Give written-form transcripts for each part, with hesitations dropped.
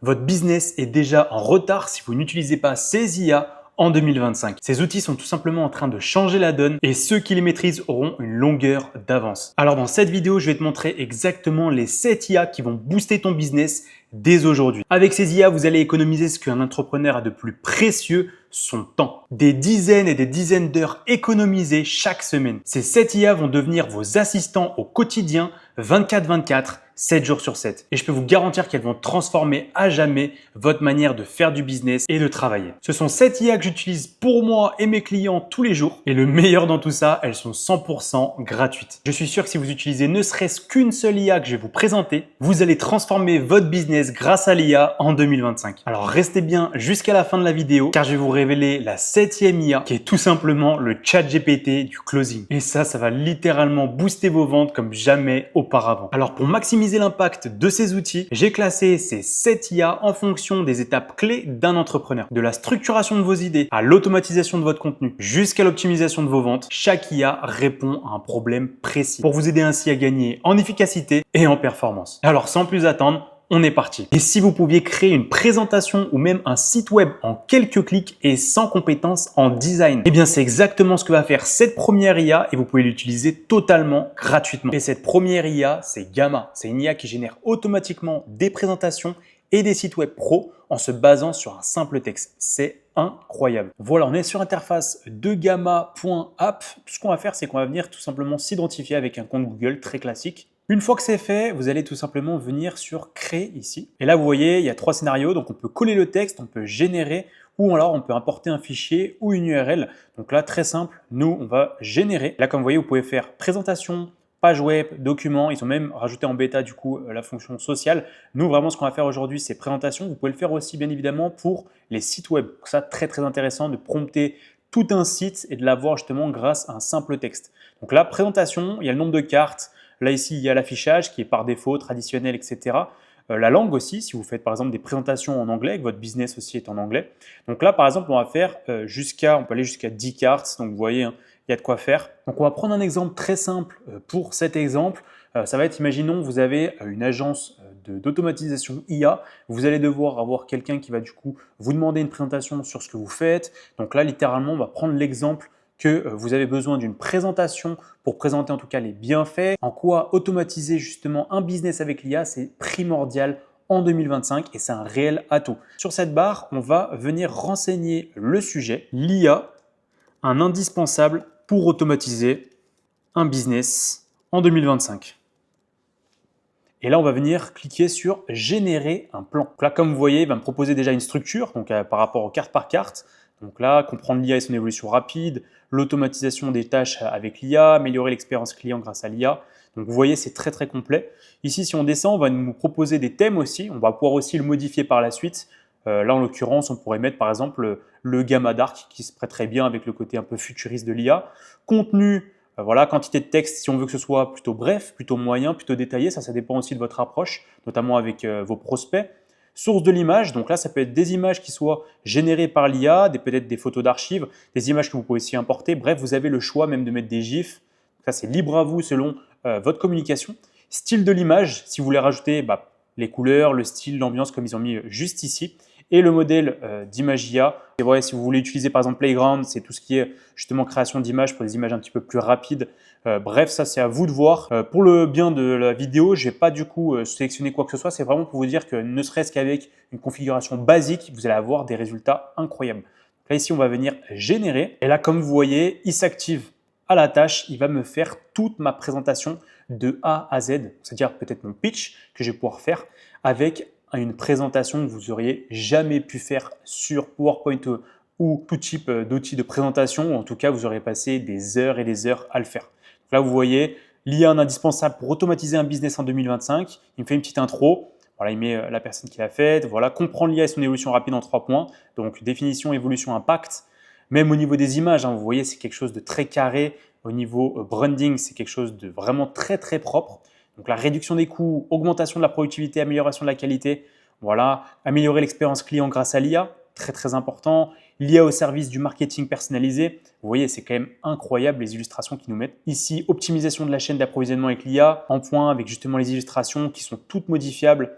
Votre business est déjà en retard si vous n'utilisez pas ces IA en 2025. Ces outils sont tout simplement en train de changer la donne et ceux qui les maîtrisent auront une longueur d'avance. Alors dans cette vidéo, je vais te montrer exactement les 7 IA qui vont booster ton business dès aujourd'hui. Avec ces IA, vous allez économiser ce qu'un entrepreneur a de plus précieux, son temps. Des dizaines et des dizaines d'heures économisées chaque semaine. Ces 7 IA vont devenir vos assistants au quotidien 24/24, 7 jours sur 7. Et je peux vous garantir qu'elles vont transformer à jamais votre manière de faire du business et de travailler. Ce sont 7 IA que j'utilise pour moi et mes clients tous les jours. Et le meilleur dans tout ça, elles sont 100% gratuites. Je suis sûr que si vous utilisez ne serait-ce qu'une seule IA que je vais vous présenter, vous allez transformer votre business grâce à l'IA en 2025. Alors restez bien jusqu'à la fin de la vidéo car je vais vous révéler la 7e IA qui est tout simplement le ChatGPT du closing. Et ça va littéralement booster vos ventes comme jamais auparavant. Alors pour maximiser l'impact de ces outils, j'ai classé ces 7 IA en fonction des étapes clés d'un entrepreneur. De la structuration de vos idées à l'automatisation de votre contenu jusqu'à l'optimisation de vos ventes, chaque IA répond à un problème précis pour vous aider ainsi à gagner en efficacité et en performance. Alors sans plus attendre, on est parti. Et si vous pouviez créer une présentation ou même un site web en quelques clics et sans compétences en design, eh bien c'est exactement ce que va faire cette première IA et vous pouvez l'utiliser totalement gratuitement. Et cette première IA, c'est Gamma. C'est une IA qui génère automatiquement des présentations et des sites web pro en se basant sur un simple texte. C'est incroyable. Voilà, on est sur l'interface de gamma.app. Tout ce qu'on va faire, c'est qu'on va venir tout simplement s'identifier avec un compte Google très classique. Une fois que c'est fait, vous allez tout simplement venir sur Créer ici. Et là, vous voyez, il y a 3 scénarios. Donc, on peut coller le texte, on peut générer ou alors on peut importer un fichier ou une URL. Donc là, très simple, nous, on va générer. Là, comme vous voyez, vous pouvez faire présentation, page web, documents. Ils ont même rajouté en bêta du coup la fonction sociale. Nous, vraiment, ce qu'on va faire aujourd'hui, c'est présentation. Vous pouvez le faire aussi, bien évidemment, pour les sites web. Donc ça, très, très intéressant de prompter tout un site et de l'avoir justement grâce à un simple texte. Donc là, présentation, il y a le nombre de cartes. Là, ici, il y a l'affichage qui est par défaut, traditionnel, etc. La langue aussi, si vous faites par exemple des présentations en anglais, que votre business aussi est en anglais. Donc là, par exemple, on va faire on peut aller jusqu'à 10 cartes. Donc vous voyez, hein, il y a de quoi faire. Donc on va prendre un exemple très simple pour cet exemple. Ça va être, imaginons, vous avez une agence d'automatisation IA. Vous allez devoir avoir quelqu'un qui va du coup vous demander une présentation sur ce que vous faites. Donc là, littéralement, on va prendre l'exemple que vous avez besoin d'une présentation pour présenter en tout cas les bienfaits, en quoi automatiser justement un business avec l'IA, c'est primordial en 2025 et c'est un réel atout. Sur cette barre, on va venir renseigner le sujet, l'IA, un indispensable pour automatiser un business en 2025. Et là, on va venir cliquer sur générer un plan. Donc là, comme vous voyez, il va me proposer déjà une structure donc, par rapport aux cartes par carte. Donc là, comprendre l'IA et son évolution rapide, l'automatisation des tâches avec l'IA, améliorer l'expérience client grâce à l'IA. Donc vous voyez, c'est très très complet. Ici, si on descend, on va nous proposer des thèmes aussi. On va pouvoir aussi le modifier par la suite. Là, en l'occurrence, on pourrait mettre par exemple le Gamma Dark qui se prête très bien avec le côté un peu futuriste de l'IA. Contenu, voilà, quantité de texte, si on veut que ce soit plutôt bref, plutôt moyen, plutôt détaillé, ça dépend aussi de votre approche, notamment avec vos prospects. Source de l'image, donc là, ça peut être des images qui soient générées par l'IA, peut-être des photos d'archives, des images que vous pouvez aussi importer. Bref, vous avez le choix même de mettre des GIFs. Ça, c'est libre à vous selon votre communication. Style de l'image, si vous voulez rajouter les couleurs, le style, l'ambiance, comme ils ont mis juste ici. Et le modèle d'image IA. Et voilà, si vous voulez utiliser par exemple Playground, c'est tout ce qui est justement création d'images pour des images un petit peu plus rapides. Bref, ça c'est à vous de voir. Pour le bien de la vidéo, je n'ai pas du coup sélectionné quoi que ce soit. C'est vraiment pour vous dire que ne serait-ce qu'avec une configuration basique, vous allez avoir des résultats incroyables. Donc là ici, on va venir générer. Et là, comme vous voyez, il s'active à la tâche. Il va me faire toute ma présentation de A à Z. C'est-à-dire peut-être mon pitch que je vais pouvoir faire avec une présentation que vous auriez jamais pu faire sur PowerPoint ou tout type d'outils de présentation, ou en tout cas, vous aurez passé des heures et des heures à le faire. Donc là, vous voyez, l'IA indispensable pour automatiser un business en 2025. Il me fait une petite intro. Voilà, il met la personne qui l'a faite. Voilà, comprendre l'IA et son évolution rapide en 3 points. Donc, définition, évolution, impact. Même au niveau des images, hein, vous voyez, c'est quelque chose de très carré. Au niveau branding, c'est quelque chose de vraiment très, très propre. Donc la réduction des coûts, augmentation de la productivité, amélioration de la qualité, voilà, améliorer l'expérience client grâce à l'IA, très très important. L'IA au service du marketing personnalisé, vous voyez, c'est quand même incroyable les illustrations qu'ils nous mettent. Ici, optimisation de la chaîne d'approvisionnement avec l'IA, en point avec justement les illustrations qui sont toutes modifiables.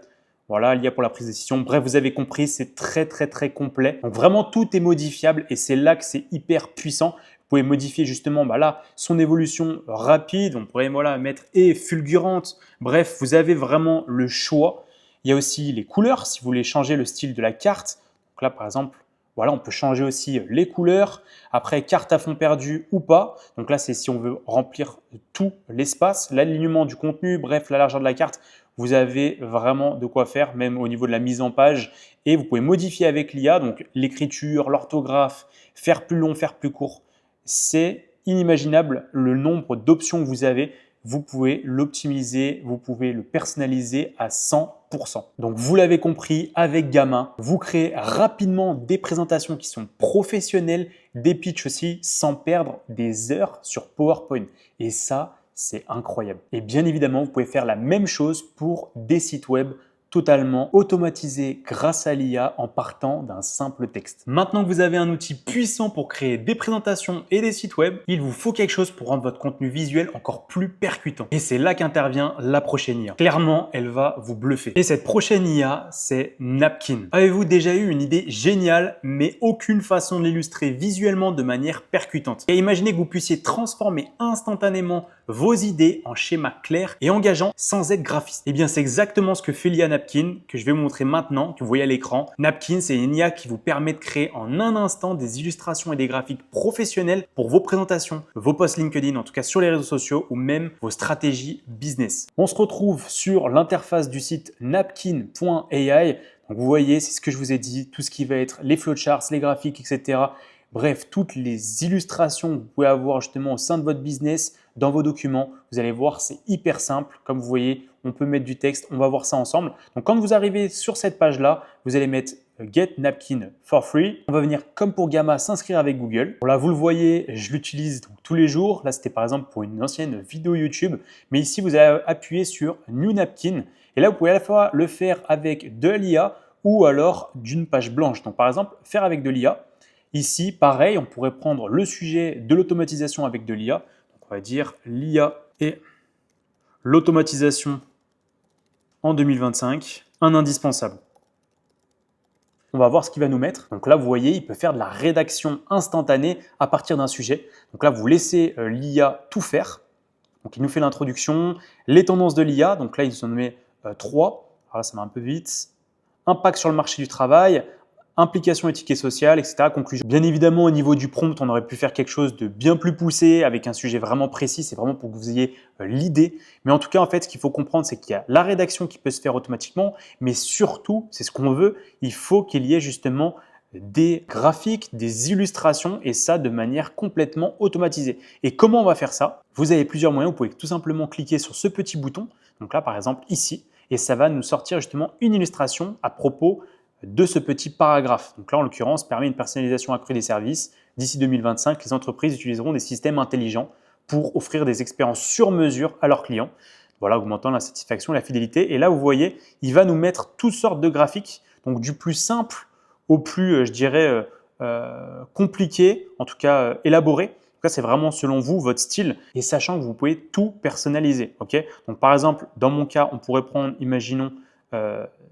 Voilà, l'IA pour la prise de décision. Bref, vous avez compris, c'est très complet. Donc vraiment, tout est modifiable et c'est là que c'est hyper puissant. Vous pouvez modifier justement là, son évolution rapide. On pourrait mettre et fulgurante. Bref, vous avez vraiment le choix. Il y a aussi les couleurs, si vous voulez changer le style de la carte. Donc là, par exemple, voilà, on peut changer aussi les couleurs. Après, carte à fond perdu ou pas. Donc là, c'est si on veut remplir tout l'espace, l'alignement du contenu, bref, la largeur de la carte. Vous avez vraiment de quoi faire, même au niveau de la mise en page. Et vous pouvez modifier avec l'IA, donc l'écriture, l'orthographe, faire plus long, faire plus court. C'est inimaginable le nombre d'options que vous avez. Vous pouvez l'optimiser, vous pouvez le personnaliser à 100%. Donc vous l'avez compris, avec Gamma, vous créez rapidement des présentations qui sont professionnelles, des pitchs aussi, sans perdre des heures sur PowerPoint. Et ça, c'est incroyable. Et bien évidemment, vous pouvez faire la même chose pour des sites web totalement automatisés grâce à l'IA en partant d'un simple texte. Maintenant que vous avez un outil puissant pour créer des présentations et des sites web, il vous faut quelque chose pour rendre votre contenu visuel encore plus percutant. Et c'est là qu'intervient la prochaine IA. Clairement, elle va vous bluffer. Et cette prochaine IA, c'est Napkin. Avez-vous déjà eu une idée géniale, mais aucune façon de l'illustrer visuellement de manière percutante? Et imaginez que vous puissiez transformer instantanément vos idées en schémas clairs et engageants sans être graphiste. Eh bien, c'est exactement ce que fait l'IA Napkin, que je vais vous montrer maintenant, que vous voyez à l'écran. Napkin, c'est une IA qui vous permet de créer en un instant des illustrations et des graphiques professionnels pour vos présentations, vos posts LinkedIn, en tout cas sur les réseaux sociaux ou même vos stratégies business. On se retrouve sur l'interface du site napkin.ai. Donc, vous voyez, c'est ce que je vous ai dit, tout ce qui va être les flowcharts, les graphiques, etc. Bref, toutes les illustrations que vous pouvez avoir justement au sein de votre business, dans vos documents, vous allez voir, c'est hyper simple. Comme vous voyez, on peut mettre du texte, on va voir ça ensemble. Donc, quand vous arrivez sur cette page-là, vous allez mettre Get Napkin for free. On va venir, comme pour Gamma, s'inscrire avec Google. Là, vous le voyez, je l'utilise tous les jours. Là, c'était par exemple pour une ancienne vidéo YouTube. Mais ici, vous allez appuyer sur New Napkin. Et là, vous pouvez à la fois le faire avec de l'IA ou alors d'une page blanche. Donc, par exemple, faire avec de l'IA. Ici, pareil, on pourrait prendre le sujet de l'automatisation avec de l'IA. On va dire l'IA et l'automatisation en 2025, un indispensable. On va voir ce qu'il va nous mettre. Donc là, vous voyez, il peut faire de la rédaction instantanée à partir d'un sujet. Donc là, vous laissez l'IA tout faire. Donc il nous fait l'introduction, les tendances de l'IA. Donc là, il en met 3. Alors là, ça va un peu vite. Impact sur le marché du travail, implication éthique et sociale, etc. Conclusion. Bien évidemment, au niveau du prompt, on aurait pu faire quelque chose de bien plus poussé avec un sujet vraiment précis. C'est vraiment pour que vous ayez l'idée. Mais en tout cas, en fait, ce qu'il faut comprendre, c'est qu'il y a la rédaction qui peut se faire automatiquement, mais surtout, c'est ce qu'on veut, il faut qu'il y ait justement des graphiques, des illustrations et ça de manière complètement automatisée. Et comment on va faire ça? Vous avez plusieurs moyens. Vous pouvez tout simplement cliquer sur ce petit bouton. Donc là, par exemple, ici, et ça va nous sortir justement une illustration à propos de ce petit paragraphe. Donc là, en l'occurrence, permet une personnalisation accrue des services. D'ici 2025, les entreprises utiliseront des systèmes intelligents pour offrir des expériences sur mesure à leurs clients. Voilà, augmentant la satisfaction et la fidélité. Et là, vous voyez, il va nous mettre toutes sortes de graphiques, donc du plus simple au plus, je dirais, compliqué, en tout cas élaboré. En tout cas, c'est vraiment selon vous, votre style, et sachant que vous pouvez tout personnaliser. Okay, donc, par exemple, dans mon cas, on pourrait prendre, imaginons,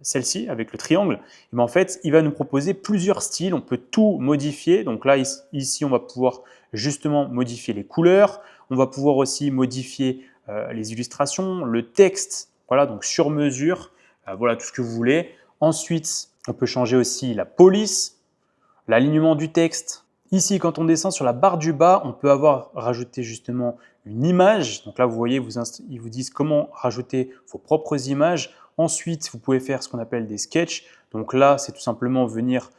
celle-ci avec le triangle. Et bien en fait, il va nous proposer plusieurs styles. On peut tout modifier. Donc là, ici, on va pouvoir justement modifier les couleurs. On va pouvoir aussi modifier les illustrations, le texte. Voilà, donc sur mesure. Voilà tout ce que vous voulez. Ensuite, on peut changer aussi la police, l'alignement du texte. Ici, quand on descend sur la barre du bas, on peut rajouter justement une image. Donc là, vous voyez, ils vous disent comment rajouter vos propres images. Ensuite, vous pouvez faire ce qu'on appelle des sketchs. Donc là, c'est tout simplement venir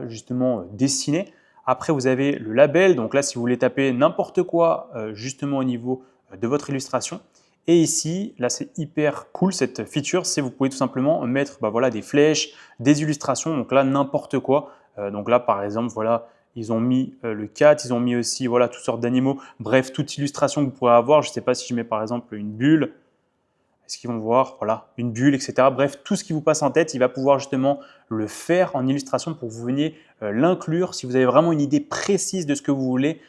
justement dessiner. Après, vous avez le label. Donc là, si vous voulez taper n'importe quoi justement au niveau de votre illustration. Et ici, là, c'est hyper cool cette feature. C'est vous pouvez tout simplement mettre des flèches, des illustrations. Donc là, n'importe quoi. Donc là, par exemple, voilà, ils ont mis le cat, ils ont mis aussi toutes sortes d'animaux. Bref, toute illustration que vous pourrez avoir. Je ne sais pas si je mets par exemple une bulle. Est-ce qu'ils vont voir une bulle, etc. Bref, tout ce qui vous passe en tête, il va pouvoir justement le faire en illustration pour que vous veniez l'inclure. Si vous avez vraiment une idée précise de ce que vous voulez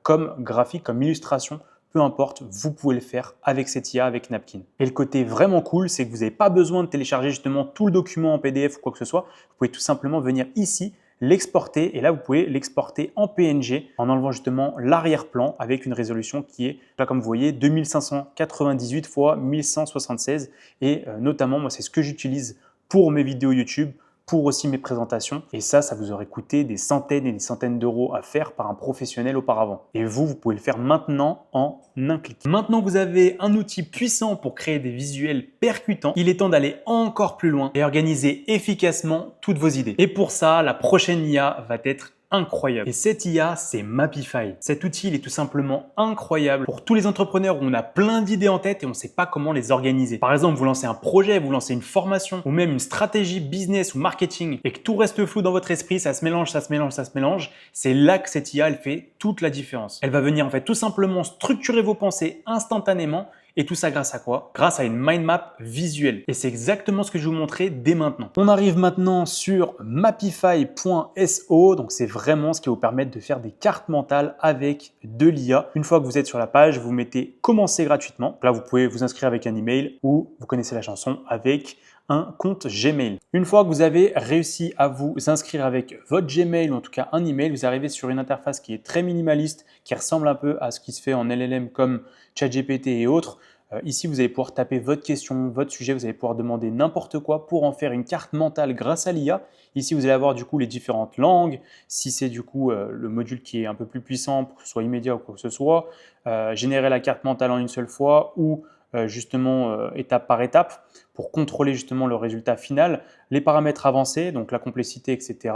comme graphique, comme illustration peu importe, vous pouvez le faire avec cette IA, avec Napkin. Et le côté vraiment cool, c'est que vous n'avez pas besoin de télécharger justement tout le document en PDF ou quoi que ce soit. Vous pouvez tout simplement venir ici, l'exporter et là vous pouvez l'exporter en PNG en enlevant justement l'arrière-plan avec une résolution qui est là comme vous voyez 2598 x 1176 et notamment moi c'est ce que j'utilise pour mes vidéos YouTube, pour aussi mes présentations et ça vous aurait coûté des centaines et des centaines d'euros à faire par un professionnel auparavant. Et vous pouvez le faire maintenant en un clic. Maintenant que vous avez un outil puissant pour créer des visuels percutants, il est temps d'aller encore plus loin et organiser efficacement toutes vos idées. Et pour ça, la prochaine IA va être incroyable. Et cette IA, c'est Mapify. Cet outil, il est tout simplement incroyable pour tous les entrepreneurs où on a plein d'idées en tête et on ne sait pas comment les organiser. Par exemple, vous lancez un projet, vous lancez une formation ou même une stratégie business ou marketing et que tout reste flou dans votre esprit, ça se mélange, ça se mélange, ça se mélange. C'est là que cette IA, elle fait toute la différence. Elle va venir en fait tout simplement structurer vos pensées instantanément. Et tout ça grâce à quoi? Grâce à une mind map visuelle. Et c'est exactement ce que je vais vous montrer dès maintenant. On arrive maintenant sur mapify.so. Donc c'est vraiment ce qui va vous permettre de faire des cartes mentales avec de l'IA. Une fois que vous êtes sur la page, vous mettez commencer gratuitement. Là, vous pouvez vous inscrire avec un email ou vous connaissez la chanson avec un compte Gmail. Une fois que vous avez réussi à vous inscrire avec votre Gmail ou en tout cas un email, vous arrivez sur une interface qui est très minimaliste, qui ressemble un peu à ce qui se fait en LLM comme ChatGPT et autres. Ici, vous allez pouvoir taper votre question, votre sujet, vous allez pouvoir demander n'importe quoi pour en faire une carte mentale grâce à l'IA. Ici, vous allez avoir du coup les différentes langues, si c'est du coup le module qui est un peu plus puissant pour que ce soit immédiat ou quoi que ce soit, générer la carte mentale en une seule fois ou justement étape par étape pour contrôler justement le résultat final, les paramètres avancés, donc la complexité, etc.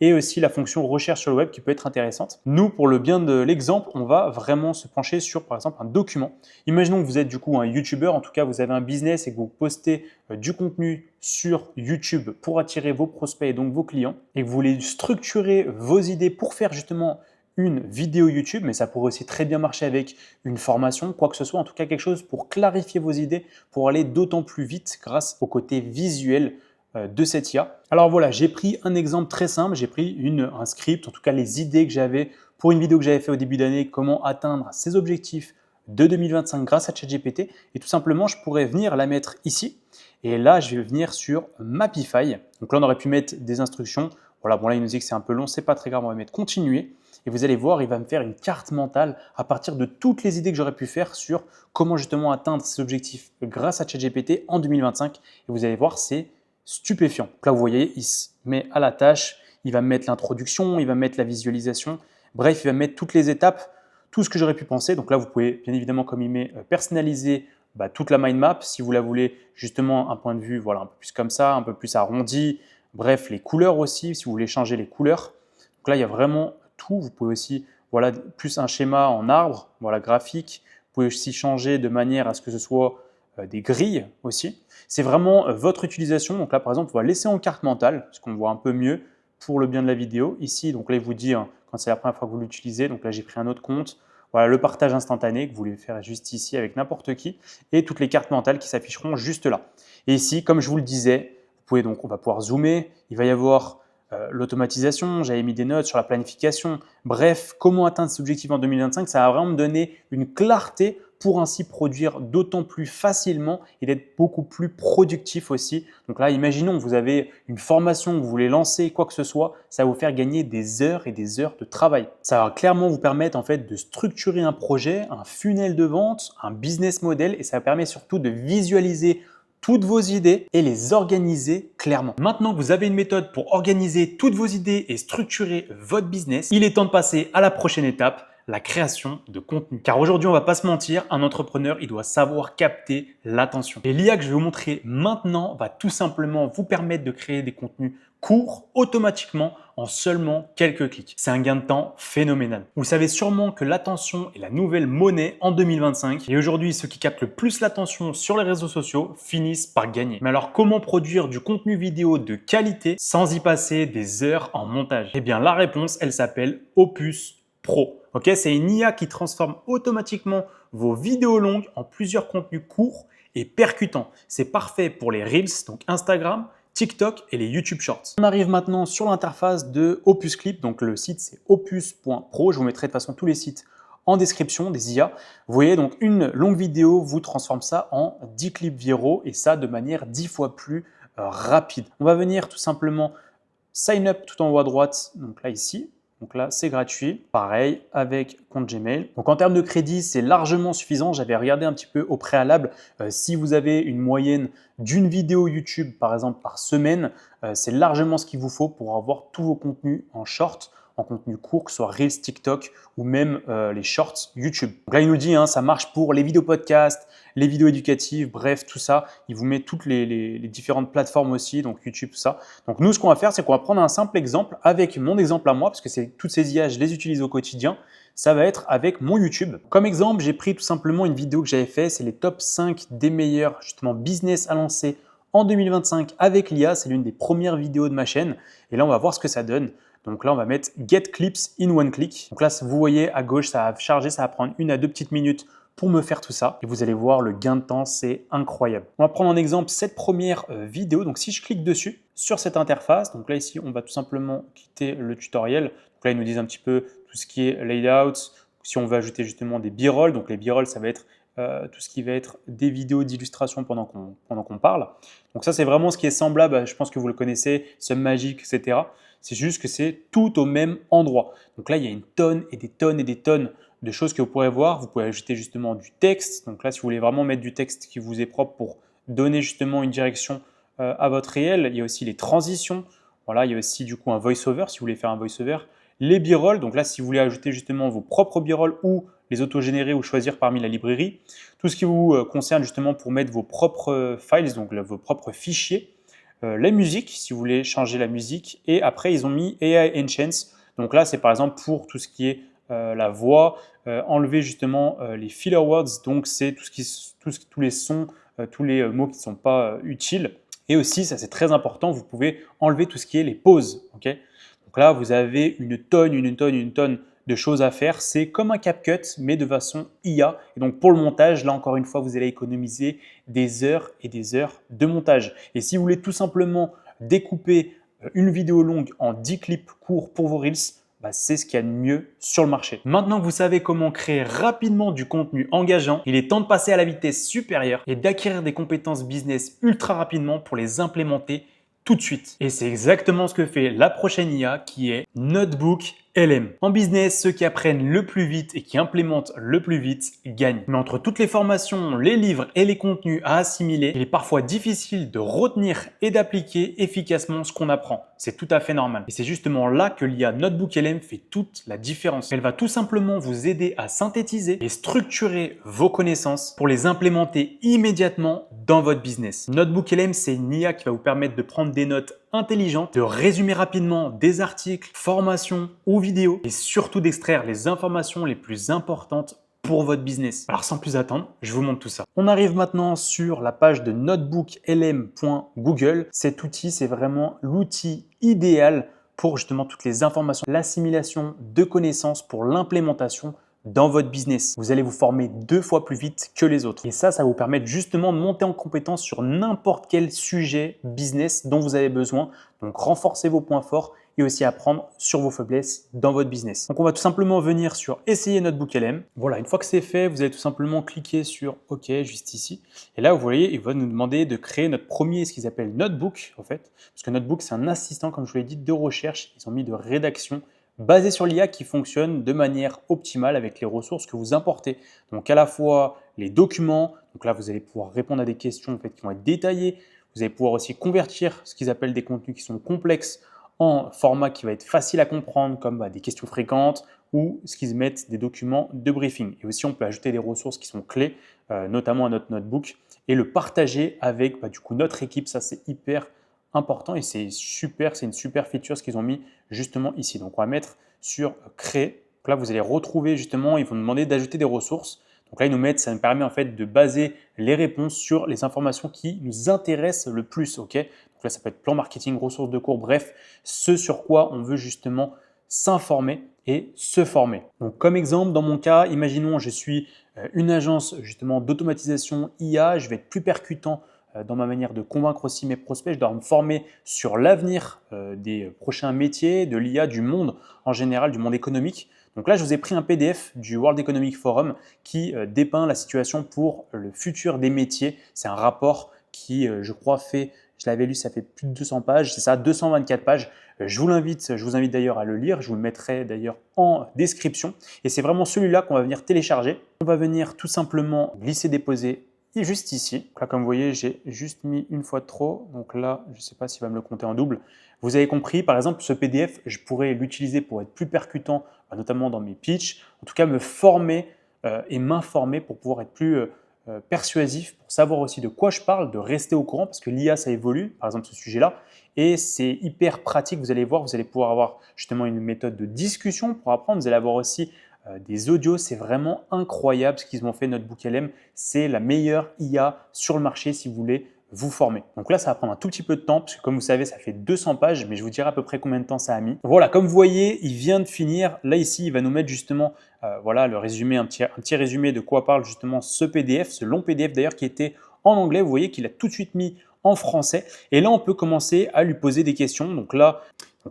Et aussi la fonction recherche sur le web qui peut être intéressante. Nous, pour le bien de l'exemple, on va vraiment se pencher sur par exemple un document. Imaginons que vous êtes du coup un YouTuber, en tout cas vous avez un business et que vous postez du contenu sur YouTube pour attirer vos prospects et donc vos clients et que vous voulez structurer vos idées pour faire justement une vidéo YouTube, mais ça pourrait aussi très bien marcher avec une formation, quoi que ce soit, en tout cas quelque chose pour clarifier vos idées, pour aller d'autant plus vite grâce au côté visuel de cette IA. Alors voilà, j'ai pris un exemple très simple, j'ai pris un script, en tout cas les idées que j'avais pour une vidéo que j'avais fait au début d'année, comment atteindre ses objectifs de 2025 grâce à ChatGPT et tout simplement je pourrais venir la mettre ici et là je vais venir sur Mapify. Donc là on aurait pu mettre des instructions, voilà, bon là il nous dit que c'est un peu long, c'est pas très grave, on va mettre continuer. Et vous allez voir, il va me faire une carte mentale à partir de toutes les idées que j'aurais pu faire sur comment justement atteindre ces objectifs grâce à ChatGPT en 2025. Et vous allez voir, c'est stupéfiant. Donc là, vous voyez, il se met à la tâche, il va me mettre l'introduction, il va me mettre la visualisation. Bref, il va me mettre toutes les étapes, tout ce que j'aurais pu penser. Donc là, vous pouvez bien évidemment, comme il met, personnaliser toute la mind map. Si vous la voulez justement un point de vue voilà, un peu plus comme ça, un peu plus arrondi. Bref, les couleurs aussi, si vous voulez changer les couleurs. Donc là, il y a vraiment tout. Vous pouvez aussi, voilà, plus un schéma en arbre, voilà, graphique. Vous pouvez aussi changer de manière à ce que ce soit des grilles aussi. C'est vraiment votre utilisation. Donc là, par exemple, on va laisser en carte mentale, parce qu'on voit un peu mieux pour le bien de la vidéo. Ici, donc là, il vous dit quand c'est la première fois que vous l'utilisez. Donc là, j'ai pris un autre compte. Voilà, le partage instantané que vous voulez faire juste ici avec n'importe qui et toutes les cartes mentales qui s'afficheront juste là. Et ici, comme je vous le disais, vous pouvez donc, on va pouvoir zoomer. Il va y avoir l'automatisation, j'avais mis des notes sur la planification. Bref, comment atteindre cet objectif en 2025, ça va vraiment me donner une clarté pour ainsi produire d'autant plus facilement et d'être beaucoup plus productif aussi. Donc là, imaginons que vous avez une formation que vous voulez lancer, quoi que ce soit, ça va vous faire gagner des heures et des heures de travail. Ça va clairement vous permettre en fait de structurer un projet, un funnel de vente, un business model et ça permet surtout de visualiser toutes vos idées et les organiser clairement. Maintenant que vous avez une méthode pour organiser toutes vos idées et structurer votre business, il est temps de passer à la prochaine étape, la création de contenu. Car aujourd'hui, on va pas se mentir, un entrepreneur, il doit savoir capter l'attention. Et l'IA que je vais vous montrer maintenant va tout simplement vous permettre de créer des contenus courts automatiquement en seulement quelques clics. C'est un gain de temps phénoménal. Vous savez sûrement que l'attention est la nouvelle monnaie en 2025 et aujourd'hui, ceux qui captent le plus l'attention sur les réseaux sociaux finissent par gagner. Mais alors, comment produire du contenu vidéo de qualité sans y passer des heures en montage? Eh bien, la réponse, elle s'appelle Opus Pro. Ok, c'est une IA qui transforme automatiquement vos vidéos longues en plusieurs contenus courts et percutants. C'est parfait pour les Reels, donc Instagram, TikTok et les YouTube Shorts. On arrive maintenant sur l'interface de Opus Clip. Donc le site c'est opus.pro. Je vous mettrai de toute façon tous les sites en description des IA. Vous voyez, donc une longue vidéo vous transforme ça en 10 clips viraux et ça de manière 10 fois plus rapide. On va venir tout simplement sign up tout en haut à droite, donc là ici. Donc là, c'est gratuit. Pareil avec compte Gmail. Donc en termes de crédit, c'est largement suffisant. J'avais regardé un petit peu au préalable. Si vous avez une moyenne d'une vidéo YouTube, par exemple, par semaine, c'est largement ce qu'il vous faut pour avoir tous vos contenus en short, en contenu court, que ce soit Reels, TikTok ou même les shorts YouTube. Donc là, il nous dit, ça marche pour les vidéos podcasts, les vidéos éducatives, bref, tout ça. Il vous met toutes les différentes plateformes aussi, donc YouTube, tout ça. Donc nous, ce qu'on va faire, c'est qu'on va prendre un simple exemple avec mon exemple à moi, parce que toutes ces IA, je les utilise au quotidien. Ça va être avec mon YouTube. Comme exemple, j'ai pris tout simplement une vidéo que j'avais fait, c'est les top 5 des meilleurs justement business à lancer en 2025 avec l'IA. C'est l'une des premières vidéos de ma chaîne. Et là, on va voir ce que ça donne. Donc là, on va mettre Get Clips in one click. Donc là, vous voyez à gauche, ça va charger, ça va prendre 1 à 2 petites minutes pour me faire tout ça. Et vous allez voir, le gain de temps, c'est incroyable. On va prendre en exemple cette première vidéo. Donc si je clique dessus, sur cette interface, donc là ici, on va tout simplement quitter le tutoriel. Donc là, ils nous disent un petit peu tout ce qui est layout. Si on veut ajouter justement des b-roll, donc les b-roll, ça va être tout ce qui va être des vidéos d'illustration pendant qu'on parle. Donc ça, c'est vraiment ce qui est semblable, je pense que vous le connaissez, Submagic, etc. C'est juste que c'est tout au même endroit. Donc là, il y a une tonne et des tonnes et des tonnes de choses que vous pourrez voir. Vous pouvez ajouter justement du texte. Donc là, si vous voulez vraiment mettre du texte qui vous est propre pour donner justement une direction à votre réel, il y a aussi les transitions. Voilà, il y a aussi du coup un voice-over si vous voulez faire un voice-over. Les b-roll, donc là, si vous voulez ajouter justement vos propres b-roll ou les autogénérer ou choisir parmi la librairie. Tout ce qui vous concerne justement pour mettre vos propres files, donc vos propres fichiers. La musique, si vous voulez changer la musique. Et après, ils ont mis AI Enhance. Donc là, c'est par exemple pour tout ce qui est la voix, enlever justement les filler words. Donc c'est tous les sons, tous les mots qui ne sont pas utiles. Et aussi, ça c'est très important, vous pouvez enlever tout ce qui est les pauses. Okay, donc là, vous avez une tonne de choses à faire. C'est comme un CapCut, mais de façon IA. Et donc pour le montage, là encore une fois, vous allez économiser des heures et des heures de montage. Et si vous voulez tout simplement découper une vidéo longue en 10 clips courts pour vos Reels, c'est ce qu'il y a de mieux sur le marché. Maintenant que vous savez comment créer rapidement du contenu engageant, il est temps de passer à la vitesse supérieure et d'acquérir des compétences business ultra rapidement pour les implémenter tout de suite. Et c'est exactement ce que fait la prochaine IA qui est Notebook LM. En business, ceux qui apprennent le plus vite et qui implémentent le plus vite gagnent. Mais entre toutes les formations, les livres et les contenus à assimiler, il est parfois difficile de retenir et d'appliquer efficacement ce qu'on apprend. C'est tout à fait normal. Et c'est justement là que l'IA Notebook LM fait toute la différence. Elle va tout simplement vous aider à synthétiser et structurer vos connaissances pour les implémenter immédiatement dans votre business. Notebook LM, c'est une IA qui va vous permettre de prendre des notes intelligentes, de résumer rapidement des articles, formations ou vidéos et surtout d'extraire les informations les plus importantes pour votre business. Alors sans plus attendre, je vous montre tout ça. On arrive maintenant sur la page de notebooklm.google. Cet outil, c'est vraiment l'outil idéal pour justement toutes les informations, l'assimilation de connaissances pour l'implémentation dans votre business. Vous allez vous former 2 fois plus vite que les autres. Et ça va vous permettre justement de monter en compétence sur n'importe quel sujet business dont vous avez besoin. Donc renforcer vos points forts et aussi apprendre sur vos faiblesses dans votre business. Donc on va tout simplement venir sur Essayer Notebook LM. Voilà, une fois que c'est fait, vous allez tout simplement cliquer sur OK juste ici. Et là, vous voyez, il va nous demander de créer notre premier, ce qu'ils appellent Notebook en fait. Parce que Notebook, c'est un assistant, comme je vous l'ai dit, de recherche. Ils ont mis de rédaction basé sur l'IA qui fonctionne de manière optimale avec les ressources que vous importez. Donc à la fois les documents, donc là vous allez pouvoir répondre à des questions en fait, qui vont être détaillées. Vous allez pouvoir aussi convertir ce qu'ils appellent des contenus qui sont complexes en format qui va être facile à comprendre comme des questions fréquentes ou ce qu'ils mettent des documents de briefing. Et aussi on peut ajouter des ressources qui sont clés, notamment à notre notebook et le partager avec du coup notre équipe. Ça c'est hyper important et c'est super, c'est une super feature ce qu'ils ont mis justement ici. Donc on va mettre sur créer. Donc là vous allez retrouver justement, ils vont nous demander d'ajouter des ressources. Donc là ils nous mettent, ça nous permet en fait de baser les réponses sur les informations qui nous intéressent le plus. Ok, donc là ça peut être plan marketing, ressources de cours, bref, ce sur quoi on veut justement s'informer et se former. Donc comme exemple, dans mon cas, imaginons je suis une agence justement d'automatisation IA, je vais être plus percutant dans ma manière de convaincre aussi mes prospects. Je dois me former sur l'avenir des prochains métiers, de l'IA, du monde en général, du monde économique. Donc là, je vous ai pris un PDF du World Economic Forum qui dépeint la situation pour le futur des métiers. C'est un rapport qui, je crois, je l'avais lu, ça fait plus de 200 pages, c'est ça, 224 pages. Je vous invite d'ailleurs à le lire, je vous le mettrai d'ailleurs en description. Et c'est vraiment celui-là qu'on va venir télécharger. On va venir tout simplement glisser-déposer juste ici. Donc là, comme vous voyez, j'ai juste mis une fois de trop. Donc là, je ne sais pas s'il va me le compter en double. Vous avez compris, par exemple, ce PDF, je pourrais l'utiliser pour être plus percutant, notamment dans mes pitchs. En tout cas, me former et m'informer pour pouvoir être plus persuasif, pour savoir aussi de quoi je parle, de rester au courant, parce que l'IA, ça évolue, par exemple ce sujet-là. Et c'est hyper pratique, vous allez voir, vous allez pouvoir avoir justement une méthode de discussion pour apprendre. Vous allez avoir aussi des audios, c'est vraiment incroyable ce qu'ils ont fait NotebookLM. C'est la meilleure IA sur le marché si vous voulez vous former. Donc là, ça va prendre un tout petit peu de temps parce que comme vous savez, ça fait 200 pages, mais je vous dirai à peu près combien de temps ça a mis. Voilà, comme vous voyez, il vient de finir. Là, ici, il va nous mettre justement voilà, le résumé, un petit résumé de quoi parle justement ce PDF, ce long PDF d'ailleurs qui était en anglais. Vous voyez qu'il a tout de suite mis en français. Et là, on peut commencer à lui poser des questions. Donc là,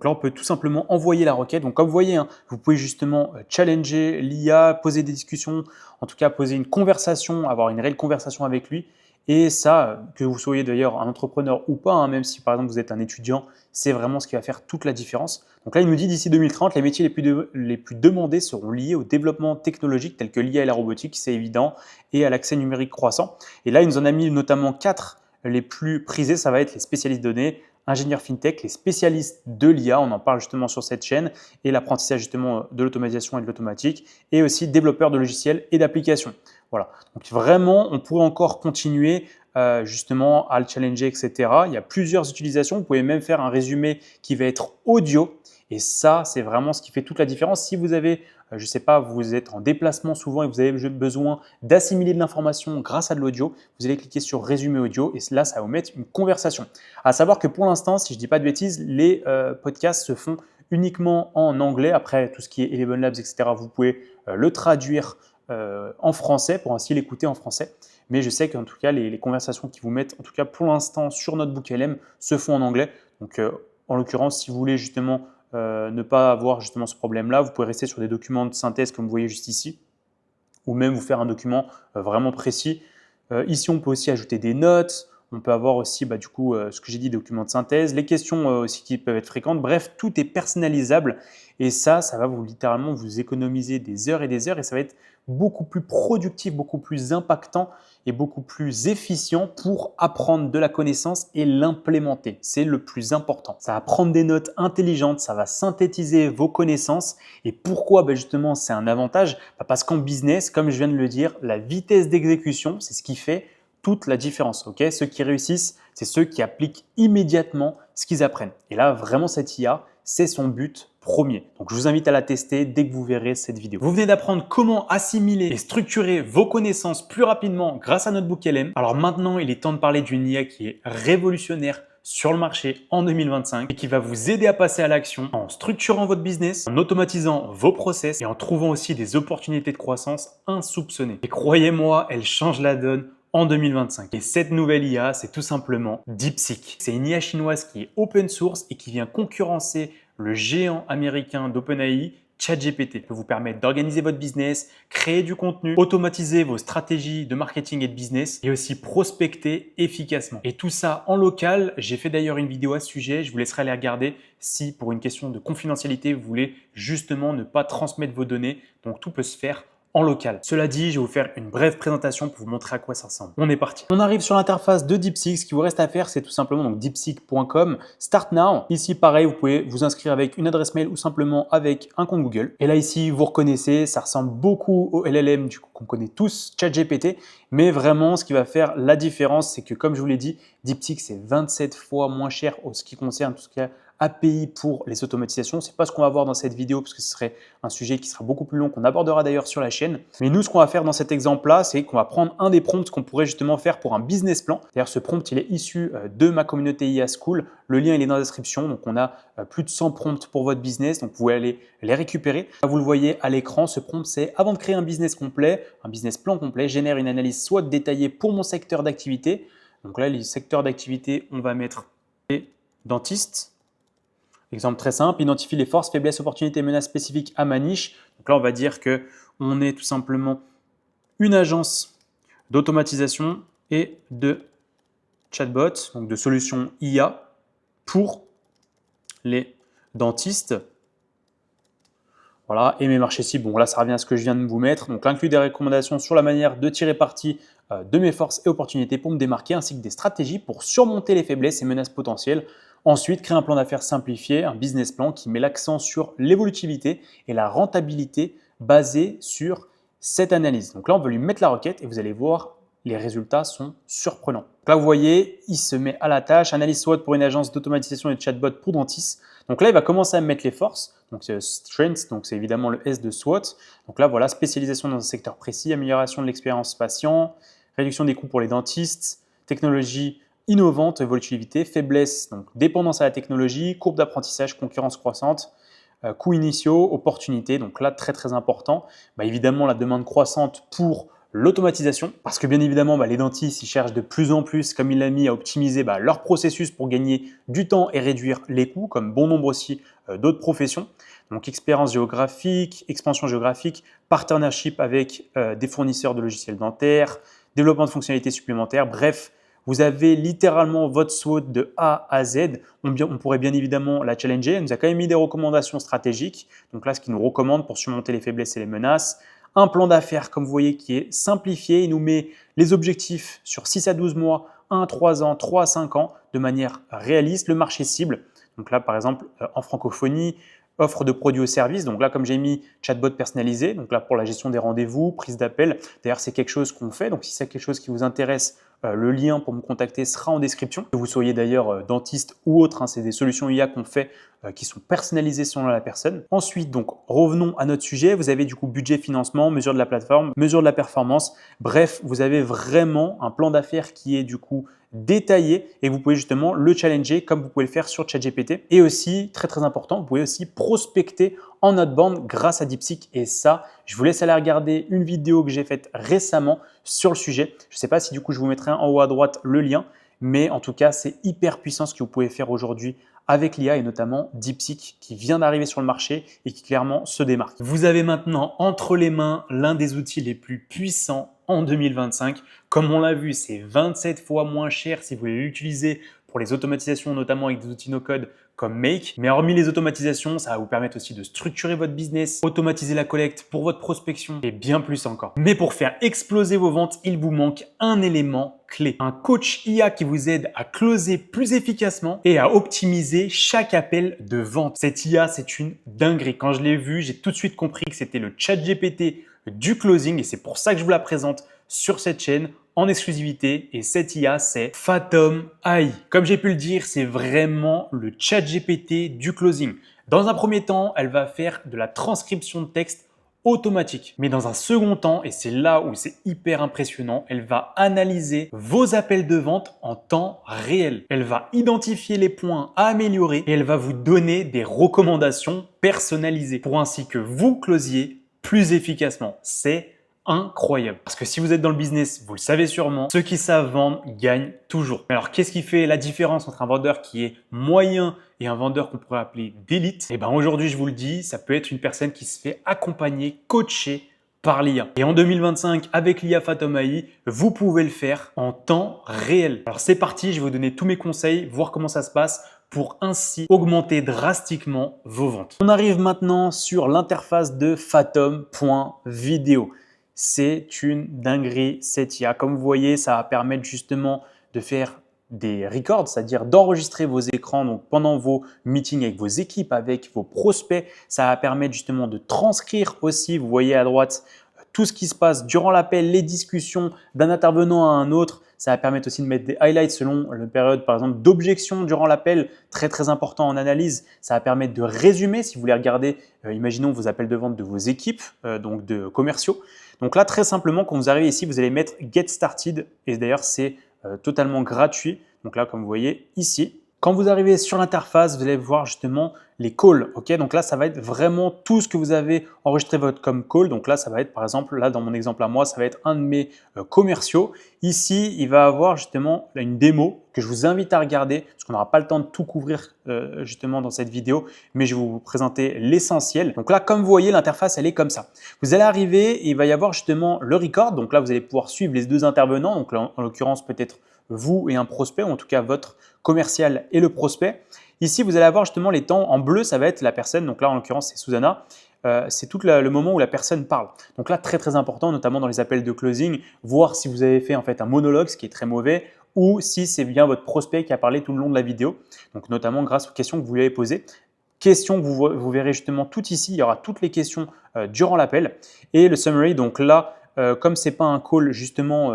on peut tout simplement envoyer la requête. Donc comme vous voyez, vous pouvez justement challenger l'IA, poser des discussions, en tout cas poser une conversation, avoir une réelle conversation avec lui. Et ça, que vous soyez d'ailleurs un entrepreneur ou pas, même si par exemple vous êtes un étudiant, c'est vraiment ce qui va faire toute la différence. Donc là, il nous dit d'ici 2030, les métiers les plus demandés seront liés au développement technologique tel que l'IA et la robotique, c'est évident, et à l'accès numérique croissant. Et là, il nous en a mis notamment 4 les plus prisés, ça va être les spécialistes données, ingénieurs fintech, les spécialistes de l'IA, on en parle justement sur cette chaîne, et l'apprentissage justement de l'automatisation et de l'automatique, et aussi développeurs de logiciels et d'applications. Voilà, donc vraiment, on pourrait encore continuer justement à le challenger, etc. Il y a plusieurs utilisations, vous pouvez même faire un résumé qui va être audio, et ça, c'est vraiment ce qui fait toute la différence. Si vous avez, je ne sais pas, vous êtes en déplacement souvent et vous avez besoin d'assimiler de l'information grâce à de l'audio, vous allez cliquer sur résumé audio et là, ça va vous mettre une conversation. À savoir que pour l'instant, si je ne dis pas de bêtises, les podcasts se font uniquement en anglais. Après, tout ce qui est Eleven Labs, etc., vous pouvez le traduire en français pour ainsi l'écouter en français. Mais je sais qu'en tout cas, les conversations qui vous mettent, en tout cas pour l'instant sur NotebookLM, se font en anglais. Donc, en l'occurrence, si vous voulez justement ne pas avoir justement ce problème-là, vous pouvez rester sur des documents de synthèse comme vous voyez juste ici, ou même vous faire un document vraiment précis. Ici, on peut aussi ajouter des notes. On peut avoir aussi du coup ce que j'ai dit, documents de synthèse, les questions aussi qui peuvent être fréquentes. Bref, tout est personnalisable et ça va vous littéralement vous économiser des heures et ça va être beaucoup plus productif, beaucoup plus impactant et beaucoup plus efficient pour apprendre de la connaissance et l'implémenter. C'est le plus important. Ça va prendre des notes intelligentes, ça va synthétiser vos connaissances. Et pourquoi justement c'est un avantage? Parce qu'en business, comme je viens de le dire, la vitesse d'exécution, c'est ce qui fait toute la différence. Okay, ceux qui réussissent, c'est ceux qui appliquent immédiatement ce qu'ils apprennent. Et là, vraiment, cette IA, c'est son but premier. Donc, je vous invite à la tester dès que vous verrez cette vidéo. Vous venez d'apprendre comment assimiler et structurer vos connaissances plus rapidement grâce à NotebookLM. Alors maintenant, il est temps de parler d'une IA qui est révolutionnaire sur le marché en 2025 et qui va vous aider à passer à l'action en structurant votre business, en automatisant vos process et en trouvant aussi des opportunités de croissance insoupçonnées. Et croyez-moi, elle change la donne en 2025. Et cette nouvelle IA, c'est tout simplement DeepSeek. C'est une IA chinoise qui est open source et qui vient concurrencer le géant américain d'OpenAI, ChatGPT. Peut vous permettre d'organiser votre business, créer du contenu, automatiser vos stratégies de marketing et de business et aussi prospecter efficacement. Et tout ça en local. J'ai fait d'ailleurs une vidéo à ce sujet. Je vous laisserai aller regarder si pour une question de confidentialité, vous voulez justement ne pas transmettre vos données. Donc tout peut se faire en local. Cela dit, je vais vous faire une brève présentation pour vous montrer à quoi ça ressemble. On est parti. On arrive sur l'interface de DeepSeek. Ce qu'il vous reste à faire, c'est tout simplement donc deepseek.com. Start now. Ici, pareil, vous pouvez vous inscrire avec une adresse mail ou simplement avec un compte Google. Et là, ici, vous reconnaissez, ça ressemble beaucoup au LLM du coup qu'on connaît tous, ChatGPT. Mais vraiment, ce qui va faire la différence, c'est que comme je vous l'ai dit, DeepSeek, c'est 27 fois moins cher en ce qui concerne tout ce qui est API pour les automatisations. Ce n'est pas ce qu'on va voir dans cette vidéo parce que ce serait un sujet qui sera beaucoup plus long, qu'on abordera d'ailleurs sur la chaîne. Mais nous, ce qu'on va faire dans cet exemple-là, c'est qu'on va prendre un des prompts qu'on pourrait justement faire pour un business plan. D'ailleurs, ce prompt, il est issu de ma communauté IA School. Le lien, il est dans la description. Donc, on a plus de 100 prompts pour votre business. Donc, vous pouvez aller les récupérer. Vous le voyez à l'écran, ce prompt, c'est avant de créer un business complet, un business plan complet, génère une analyse soit détaillée pour mon secteur d'activité. Donc là, les secteurs d'activité, on va mettre les dentistes. Exemple très simple, identifie les forces, faiblesses, opportunités, menaces spécifiques à ma niche. Donc Donc là, on va dire qu'on est tout simplement une agence d'automatisation et de chatbot, donc de solutions IA pour les dentistes. Voilà, et mes marchés cibles, bon là ça revient à ce que je viens de vous mettre. Donc inclut des recommandations sur la manière de tirer parti de mes forces et opportunités pour me démarquer, ainsi que des stratégies pour surmonter les faiblesses et menaces potentielles. Ensuite, créer un plan d'affaires simplifié, un business plan qui met l'accent sur l'évolutivité et la rentabilité basée sur cette analyse. Donc là, on va lui mettre la requête et vous allez voir, les résultats sont surprenants. Donc là, vous voyez, il se met à la tâche. Analyse SWOT pour une agence d'automatisation et de chatbot pour dentistes. Donc là, il va commencer à mettre les forces. Donc strengths, donc c'est évidemment le S de SWOT. Donc là, voilà, spécialisation dans un secteur précis, amélioration de l'expérience patient, réduction des coûts pour les dentistes, technologie innovante, évolutivité, faiblesse, donc dépendance à la technologie, courbe d'apprentissage, concurrence croissante, coûts initiaux, opportunités. Donc là, très très important. Évidemment, la demande croissante pour l'automatisation, parce que bien évidemment, les dentistes, ils cherchent de plus en plus, comme il l'a mis, à optimiser leur processus pour gagner du temps et réduire les coûts, comme bon nombre aussi d'autres professions. Donc, expérience géographique, expansion géographique, partnership avec des fournisseurs de logiciels dentaires, développement de fonctionnalités supplémentaires, bref, vous avez littéralement votre SWOT de A à Z. On pourrait bien évidemment la challenger. Elle nous a quand même mis des recommandations stratégiques. Donc là, ce qu'il nous recommande pour surmonter les faiblesses et les menaces. Un plan d'affaires, comme vous voyez, qui est simplifié. Il nous met les objectifs sur 6 à 12 mois, 1 à 3 ans, 3 à 5 ans, de manière réaliste. Le marché cible, donc là, par exemple, en francophonie, offre de produits ou services. Donc là, comme j'ai mis chatbot personnalisé, donc là pour la gestion des rendez-vous, prise d'appel. D'ailleurs, c'est quelque chose qu'on fait. Donc si c'est quelque chose qui vous intéresse, le lien pour me contacter sera en description. Que vous soyez d'ailleurs dentiste ou autre, c'est des solutions IA qu'on fait qui sont personnalisées selon la personne. Ensuite, donc revenons à notre sujet. Vous avez du coup budget, financement, mesure de la plateforme, mesure de la performance. Bref, vous avez vraiment un plan d'affaires qui est du coup détaillé et vous pouvez justement le challenger comme vous pouvez le faire sur ChatGPT. Et aussi, très très important, vous pouvez aussi prospecter en outbound grâce à DeepSeek. Et ça, je vous laisse aller regarder une vidéo que j'ai faite récemment sur le sujet. Je ne sais pas si du coup je vous mettrai en haut à droite le lien, mais en tout cas, c'est hyper puissant ce que vous pouvez faire aujourd'hui avec l'IA et notamment DeepSeek qui vient d'arriver sur le marché et qui clairement se démarque. Vous avez maintenant entre les mains l'un des outils les plus puissants en 2025. Comme on l'a vu, c'est 27 fois moins cher si vous voulez l'utiliser pour les automatisations, notamment avec des outils no-code comme Make. Mais hormis les automatisations, ça va vous permettre aussi de structurer votre business, automatiser la collecte pour votre prospection et bien plus encore. Mais pour faire exploser vos ventes, il vous manque un élément clé. Un coach IA qui vous aide à closer plus efficacement et à optimiser chaque appel de vente. Cette IA, c'est une dinguerie. Quand je l'ai vu, j'ai tout de suite compris que c'était le ChatGPT du closing et c'est pour ça que je vous la présente sur cette chaîne en exclusivité. Et cette IA, c'est Fathom AI. Comme j'ai pu le dire, c'est vraiment le ChatGPT du closing. Dans un premier temps, elle va faire de la transcription de texte automatique. Mais dans un second temps, et c'est là où c'est hyper impressionnant, elle va analyser vos appels de vente en temps réel. Elle va identifier les points à améliorer et elle va vous donner des recommandations personnalisées pour ainsi que vous closiez plus efficacement. C'est incroyable. Parce que si vous êtes dans le business, vous le savez sûrement, ceux qui savent vendre gagnent toujours. Alors, qu'est-ce qui fait la différence entre un vendeur qui est moyen et un vendeur qu'on pourrait appeler d'élite? Eh bien, aujourd'hui, je vous le dis, ça peut être une personne qui se fait accompagner, coacher par l'IA. Et en 2025, avec l'IA Fathom AI, vous pouvez le faire en temps réel. Alors, c'est parti, je vais vous donner tous mes conseils, voir comment ça se passe pour ainsi augmenter drastiquement vos ventes. On arrive maintenant sur l'interface de Fathom.video. C'est une dinguerie cette IA. Comme vous voyez, ça va permettre justement de faire des records, c'est-à-dire d'enregistrer vos écrans donc pendant vos meetings avec vos équipes, avec vos prospects. Ça va permettre justement de transcrire aussi, vous voyez à droite, tout ce qui se passe durant l'appel, les discussions d'un intervenant à un autre. Ça va permettre aussi de mettre des highlights selon la période, par exemple, d'objection durant l'appel, très très important en analyse. Ça va permettre de résumer si vous voulez regarder, imaginons vos appels de vente de vos équipes, donc de commerciaux. Donc là, très simplement, quand vous arrivez ici, vous allez mettre Get Started et d'ailleurs, c'est totalement gratuit. Donc là, comme vous voyez ici, Quand vous arrivez sur l'interface, vous allez voir justement les calls. Ok, donc là, ça va être vraiment tout ce que vous avez enregistré comme call. Donc là, ça va être par exemple, là dans mon exemple à moi, ça va être un de mes commerciaux. Ici, il va avoir justement une démo que je vous invite à regarder parce qu'on n'aura pas le temps de tout couvrir justement dans cette vidéo, mais je vais vous présenter l'essentiel. Donc là, comme vous voyez, l'interface, elle est comme ça. Vous allez arriver et il va y avoir justement le record. Donc là, vous allez pouvoir suivre les deux intervenants. Donc là, en l'occurrence, peut-être vous et un prospect, ou en tout cas votre commercial et le prospect. Ici, vous allez avoir justement les temps en bleu, ça va être la personne. Donc là, en l'occurrence, c'est Susanna. C'est tout le moment où la personne parle. Donc là, très très important, notamment dans les appels de closing, voir si vous avez fait en fait un monologue, ce qui est très mauvais, ou si c'est bien votre prospect qui a parlé tout le long de la vidéo. Donc notamment grâce aux questions que vous lui avez posées. Questions que vous verrez justement tout ici. Il y aura toutes les questions durant l'appel. Et le summary, donc là, comme ce n'est pas un call justement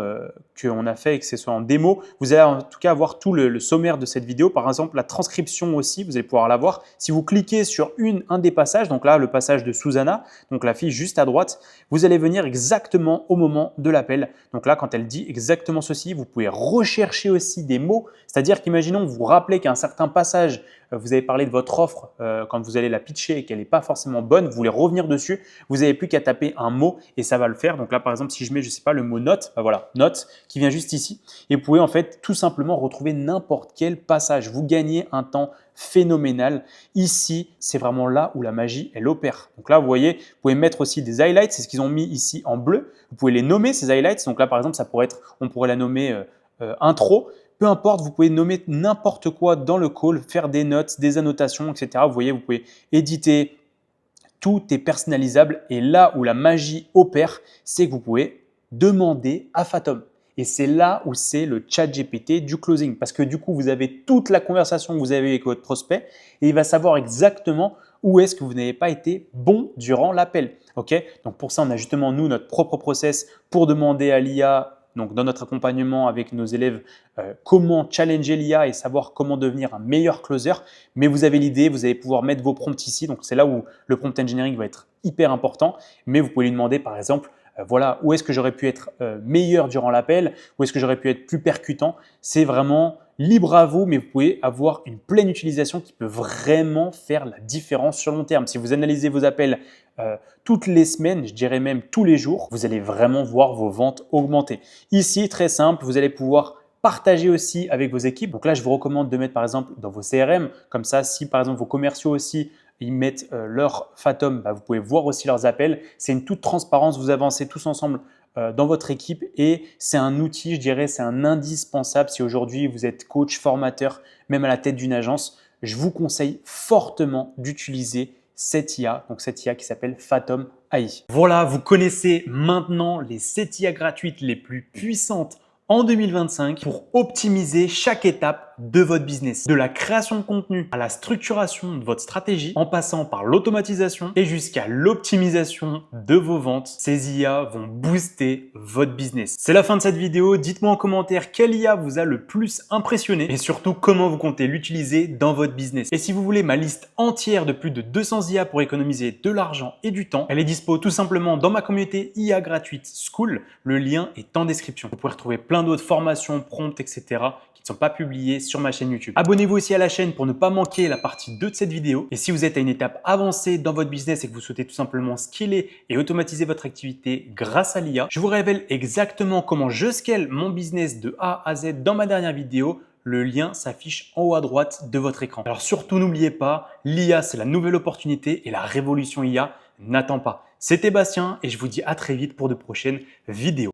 qu'on a fait et que ce soit en démo, vous allez en tout cas avoir tout le sommaire de cette vidéo. Par exemple, la transcription aussi, vous allez pouvoir la voir. Si vous cliquez sur un des passages, donc là, le passage de Susanna, donc la fille juste à droite, vous allez venir exactement au moment de l'appel. Donc là, quand elle dit exactement ceci, vous pouvez rechercher aussi des mots. C'est-à-dire qu'imaginons, vous vous rappelez qu'à un certain passage, vous avez parlé de votre offre quand vous allez la pitcher et qu'elle n'est pas forcément bonne, vous voulez revenir dessus, vous n'avez plus qu'à taper un mot et ça va le faire. Donc là, par exemple, si je mets, je ne sais pas, le mot note, ben voilà, note qui vient juste ici et vous pouvez en fait tout simplement retrouver n'importe quel passage. Vous gagnez un temps phénoménal. Ici, c'est vraiment là où la magie, elle opère. Donc là, vous voyez, vous pouvez mettre aussi des highlights, c'est ce qu'ils ont mis ici en bleu. Vous pouvez les nommer, ces highlights. Donc là, par exemple, ça pourrait être, on pourrait la nommer intro. Peu importe, vous pouvez nommer n'importe quoi dans le call, faire des notes, des annotations, etc. Vous voyez, vous pouvez éditer, tout est personnalisable. Et là où la magie opère, c'est que vous pouvez demander à Fathom. Et c'est là où c'est le chat GPT du closing. Parce que du coup, vous avez toute la conversation que vous avez avec votre prospect et il va savoir exactement où est-ce que vous n'avez pas été bon durant l'appel. Okay, donc pour ça, on a justement, nous, notre propre process pour demander à l'IA, donc dans notre accompagnement avec nos élèves, comment challenger l'IA et savoir comment devenir un meilleur closer. Mais vous avez l'idée, vous allez pouvoir mettre vos prompts ici. Donc c'est là où le prompt engineering va être hyper important. Mais vous pouvez lui demander par exemple, voilà, où est-ce que j'aurais pu être meilleur durant l'appel, où est-ce que j'aurais pu être plus percutant. C'est vraiment libre à vous, mais vous pouvez avoir une pleine utilisation qui peut vraiment faire la différence sur le long terme. Si vous analysez vos appels toutes les semaines, je dirais même tous les jours, vous allez vraiment voir vos ventes augmenter. Ici, très simple, vous allez pouvoir partager aussi avec vos équipes. Donc là, je vous recommande de mettre par exemple dans vos CRM, comme ça, si par exemple vos commerciaux aussi ils mettent leur Fathom, vous pouvez voir aussi leurs appels. C'est une toute transparence, vous avancez tous ensemble dans votre équipe et c'est un outil, je dirais, c'est un indispensable si aujourd'hui vous êtes coach, formateur, même à la tête d'une agence. Je vous conseille fortement d'utiliser cette IA, donc cette IA qui s'appelle Fathom AI. Voilà, vous connaissez maintenant les 7 IA gratuites les plus puissantes en 2025 pour optimiser chaque étape de votre business. De la création de contenu à la structuration de votre stratégie, en passant par l'automatisation et jusqu'à l'optimisation de vos ventes, ces IA vont booster votre business. C'est la fin de cette vidéo. Dites-moi en commentaire quelle IA vous a le plus impressionné et surtout comment vous comptez l'utiliser dans votre business. Et si vous voulez ma liste entière de plus de 200 IA pour économiser de l'argent et du temps, elle est dispo tout simplement dans ma communauté IA gratuite School. Le lien est en description. Vous pouvez retrouver plein d'autres formations, prompts, etc. qui ne sont pas publiées sur ma chaîne YouTube. Abonnez-vous aussi à la chaîne pour ne pas manquer la partie 2 de cette vidéo. Et si vous êtes à une étape avancée dans votre business et que vous souhaitez tout simplement scaler et automatiser votre activité grâce à l'IA, je vous révèle exactement comment je scale mon business de A à Z dans ma dernière vidéo. Le lien s'affiche en haut à droite de votre écran. Alors surtout, n'oubliez pas, l'IA, c'est la nouvelle opportunité et la révolution IA n'attend pas. C'était Bastien et je vous dis à très vite pour de prochaines vidéos.